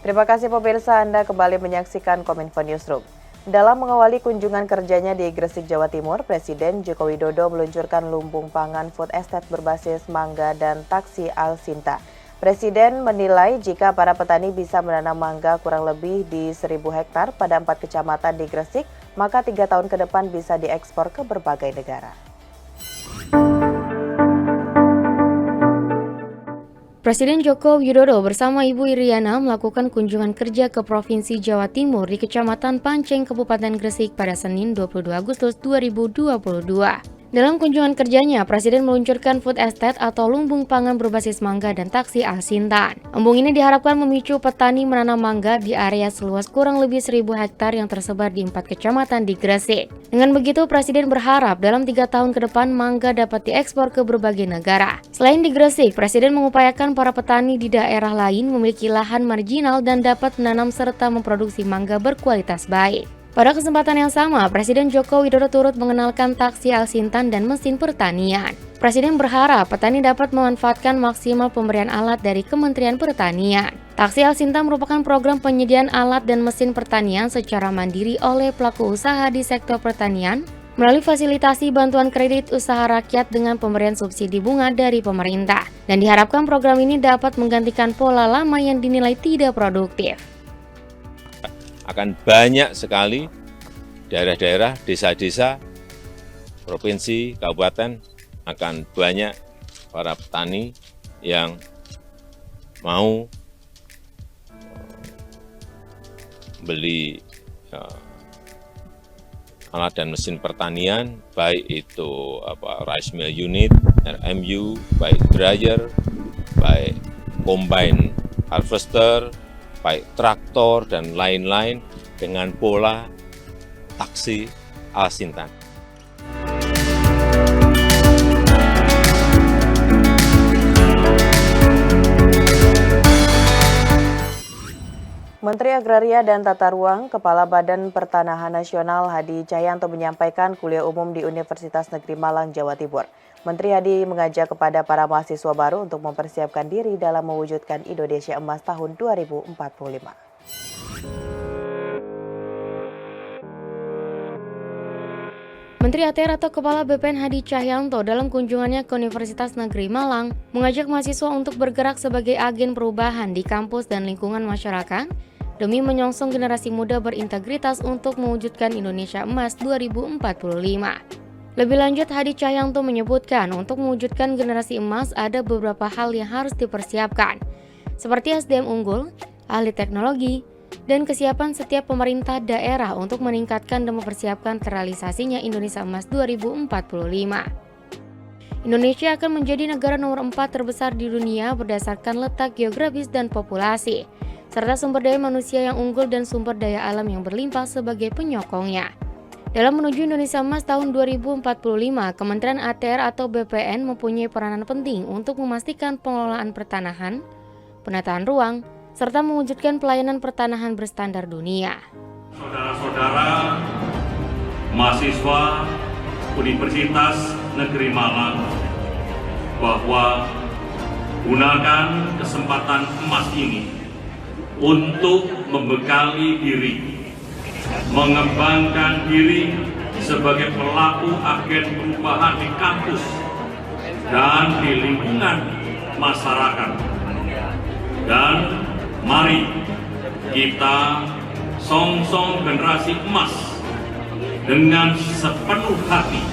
Terima kasih pemirsa, Anda kembali menyaksikan Kominfo Newsroom. Dalam mengawali kunjungan kerjanya di Gresik, Jawa Timur, Presiden Joko Widodo meluncurkan lumbung pangan food estate berbasis mangga dan taksi Al-Sinta. Presiden menilai jika para petani bisa menanam mangga kurang lebih di 1.000 hektar pada 4 kecamatan di Gresik, maka 3 tahun ke depan bisa diekspor ke berbagai negara. Presiden Joko Widodo bersama Ibu Iriana melakukan kunjungan kerja ke Provinsi Jawa Timur di Kecamatan Panceng, Kabupaten Gresik pada Senin 22 Agustus 2022. Dalam kunjungan kerjanya, Presiden meluncurkan food estate atau lumbung pangan berbasis mangga dan taksi Al-Sintan. Lumbung ini diharapkan memicu petani menanam mangga di area seluas kurang lebih 1.000 hektar yang tersebar di 4 kecamatan di Gresik. Dengan begitu, Presiden berharap dalam 3 tahun ke depan mangga dapat diekspor ke berbagai negara. Selain di Gresik, Presiden mengupayakan para petani di daerah lain memiliki lahan marginal dan dapat menanam serta memproduksi mangga berkualitas baik. Pada kesempatan yang sama, Presiden Joko Widodo turut mengenalkan taksi Al-Sintan dan mesin pertanian. Presiden berharap petani dapat memanfaatkan maksimal pemberian alat dari Kementerian Pertanian. Taksi Al-Sintan merupakan program penyediaan alat dan mesin pertanian secara mandiri oleh pelaku usaha di sektor pertanian melalui fasilitasi bantuan kredit usaha rakyat dengan pemberian subsidi bunga dari pemerintah. Dan diharapkan program ini dapat menggantikan pola lama yang dinilai tidak produktif. Akan banyak sekali daerah-daerah, desa-desa, provinsi, kabupaten, akan banyak para petani yang mau beli alat dan mesin pertanian, baik itu rice mill unit, RMU, baik dryer, baik combine harvester, baik traktor dan lain-lain dengan pola taksi Al-Sintan. Menteri Agraria dan Tata Ruang, Kepala Badan Pertanahan Nasional Hadi Cahyanto menyampaikan kuliah umum di Universitas Negeri Malang, Jawa Timur. Menteri Hadi mengajak kepada para mahasiswa baru untuk mempersiapkan diri dalam mewujudkan Indonesia Emas tahun 2045. Menteri ATR atau Kepala BPN Hadi Cahyanto dalam kunjungannya ke Universitas Negeri Malang mengajak mahasiswa untuk bergerak sebagai agen perubahan di kampus dan lingkungan masyarakat demi menyongsong generasi muda berintegritas untuk mewujudkan Indonesia Emas 2045. Lebih lanjut, Hadi Cahyanto menyebutkan untuk mewujudkan generasi emas ada beberapa hal yang harus dipersiapkan, seperti SDM unggul, ahli teknologi, dan kesiapan setiap pemerintah daerah untuk meningkatkan dan mempersiapkan terrealisasinya Indonesia Emas 2045. Indonesia akan menjadi negara nomor 4 terbesar di dunia berdasarkan letak geografis dan populasi, serta sumber daya manusia yang unggul dan sumber daya alam yang berlimpah sebagai penyokongnya. Dalam menuju Indonesia Emas tahun 2045, Kementerian ATR atau BPN mempunyai peranan penting untuk memastikan pengelolaan pertanahan, penataan ruang, serta mewujudkan pelayanan pertanahan berstandar dunia. Saudara-saudara mahasiswa Universitas Negeri Malang, bahwa gunakan kesempatan emas ini untuk membekali diri, mengembangkan diri sebagai pelaku agen perubahan di kampus dan di lingkungan masyarakat. Dan mari kita songsong generasi emas dengan sepenuh hati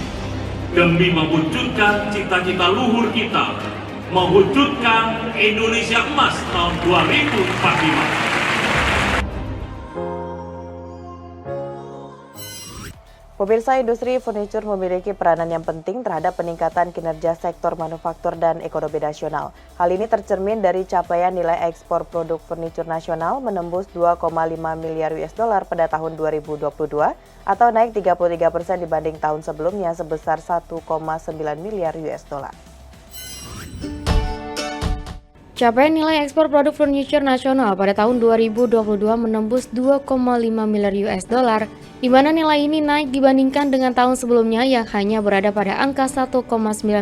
demi mewujudkan cita-cita luhur kita, mewujudkan Indonesia Emas tahun 2045. Pemirsa, industri furnitur memiliki peranan yang penting terhadap peningkatan kinerja sektor manufaktur dan ekonomi nasional. Hal ini tercermin dari capaian nilai ekspor produk furnitur nasional menembus 2,5 miliar US dollar pada tahun 2022 atau naik 33% dibanding tahun sebelumnya sebesar 1,9 miliar US dollar. Capaian nilai ekspor produk furniture nasional pada tahun 2022 menembus 2,5 miliar US dollar, di mana nilai ini naik dibandingkan dengan tahun sebelumnya yang hanya berada pada angka 1,9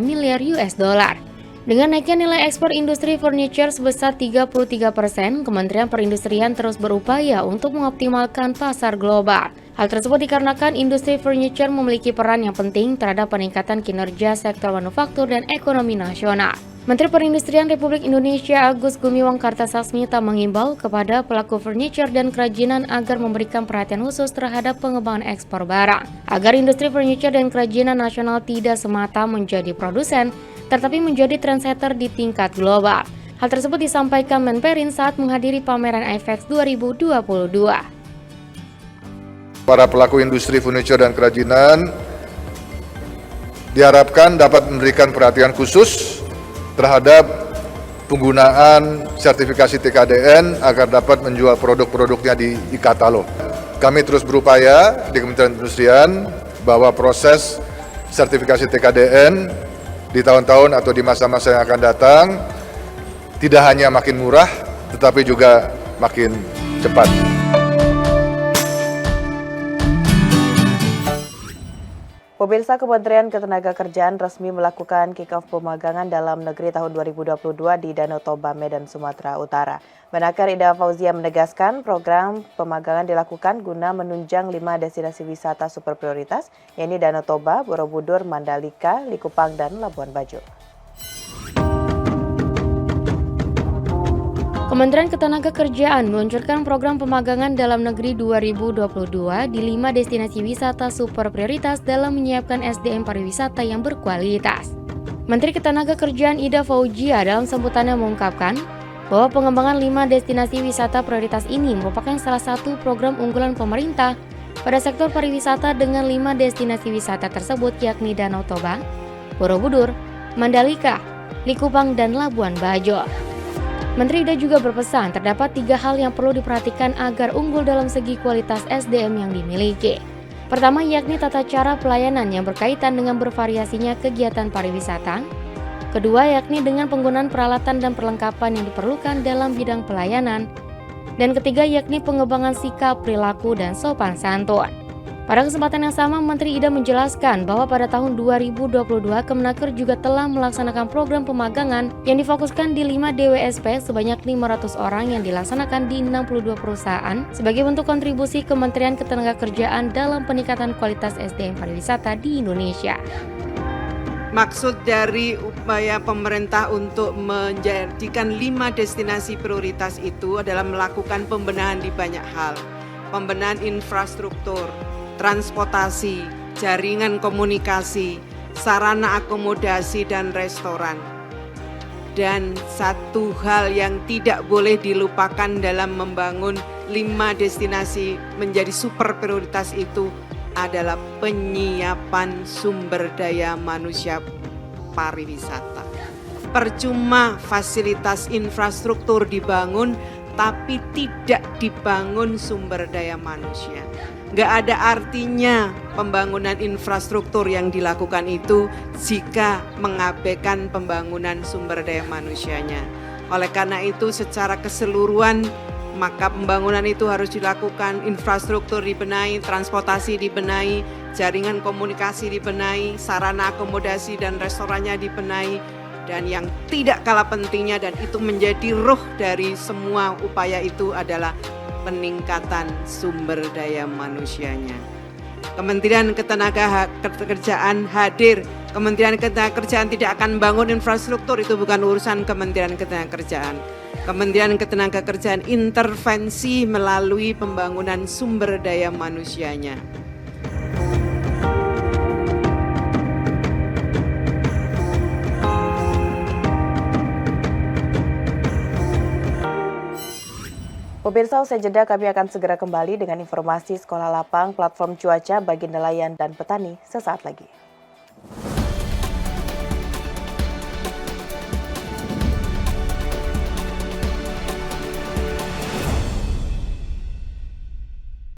miliar US dollar. Dengan naiknya nilai ekspor industri furniture sebesar 33%, Kementerian Perindustrian terus berupaya untuk mengoptimalkan pasar global. Hal tersebut dikarenakan industri furniture memiliki peran yang penting terhadap peningkatan kinerja sektor manufaktur dan ekonomi nasional. Menteri Perindustrian Republik Indonesia Agus Gumiwang Kartasasmita mengimbau kepada pelaku furniture dan kerajinan agar memberikan perhatian khusus terhadap pengembangan ekspor barang, agar industri furniture dan kerajinan nasional tidak semata menjadi produsen, tetapi menjadi trendsetter di tingkat global. Hal tersebut disampaikan Menperin saat menghadiri pameran IFEX 2022. Para pelaku industri furniture dan kerajinan diharapkan dapat memberikan perhatian khusus terhadap penggunaan sertifikasi TKDN agar dapat menjual produk-produknya di e-katalog. Kami terus berupaya di Kementerian Perindustrian bahwa proses sertifikasi TKDN di tahun-tahun atau di masa-masa yang akan datang tidak hanya makin murah tetapi juga makin cepat. Pemirsa, Kementerian Ketenagakerjaan resmi melakukan kick-off pemagangan dalam negeri tahun 2022 di Danau Toba, Medan, Sumatera Utara. Menaker Ida Fauzia menegaskan program pemagangan dilakukan guna menunjang 5 destinasi wisata super prioritas, yaitu Danau Toba, Borobudur, Mandalika, Likupang, dan Labuan Bajo. Kementerian Ketenagakerjaan meluncurkan program pemagangan dalam negeri 2022 di 5 destinasi wisata super prioritas dalam menyiapkan SDM pariwisata yang berkualitas. Menteri Ketenagakerjaan Ida Fauzia dalam sambutannya mengungkapkan bahwa pengembangan 5 destinasi wisata prioritas ini merupakan salah satu program unggulan pemerintah pada sektor pariwisata dengan 5 destinasi wisata tersebut yakni Danau Toba, Borobudur, Mandalika, Likupang, dan Labuan Bajo. Menteri Ida juga berpesan terdapat 3 hal yang perlu diperhatikan agar unggul dalam segi kualitas SDM yang dimiliki. Pertama yakni tata cara pelayanan yang berkaitan dengan bervariasinya kegiatan pariwisata. Kedua yakni dengan penggunaan peralatan dan perlengkapan yang diperlukan dalam bidang pelayanan. Dan ketiga yakni pengembangan sikap, perilaku, dan sopan santun. Pada kesempatan yang sama, Menteri Ida menjelaskan bahwa pada tahun 2022 Kemenaker juga telah melaksanakan program pemagangan yang difokuskan di 5 DWSP sebanyak 500 orang yang dilaksanakan di 62 perusahaan sebagai bentuk kontribusi Kementerian Ketenagakerjaan dalam peningkatan kualitas SDM pariwisata di Indonesia. Maksud dari upaya pemerintah untuk menjadikan 5 destinasi prioritas itu adalah melakukan pembenahan di banyak hal. Pembenahan infrastruktur, transportasi, jaringan komunikasi, sarana akomodasi dan restoran. Dan satu hal yang tidak boleh dilupakan dalam membangun 5 destinasi menjadi super prioritas itu adalah penyiapan sumber daya manusia pariwisata. Percuma fasilitas infrastruktur dibangun tapi tidak dibangun sumber daya manusia. Nggak ada artinya pembangunan infrastruktur yang dilakukan itu jika mengabaikan pembangunan sumber daya manusianya. Oleh karena itu secara keseluruhan maka pembangunan itu harus dilakukan, infrastruktur dibenahi, transportasi dibenahi, jaringan komunikasi dibenahi, sarana akomodasi dan restorannya dibenahi. Dan yang tidak kalah pentingnya dan itu menjadi ruh dari semua upaya itu adalah peningkatan sumber daya manusianya. Kementerian Ketenagakerjaan hadir. Kementerian Ketenagakerjaan tidak akan membangun infrastruktur, itu bukan urusan Kementerian Ketenagakerjaan. Kementerian Ketenagakerjaan intervensi melalui pembangunan sumber daya manusianya. Pemirsa, usai jeda kami akan segera kembali dengan informasi Sekolah Lapang, platform cuaca bagi nelayan dan petani sesaat lagi.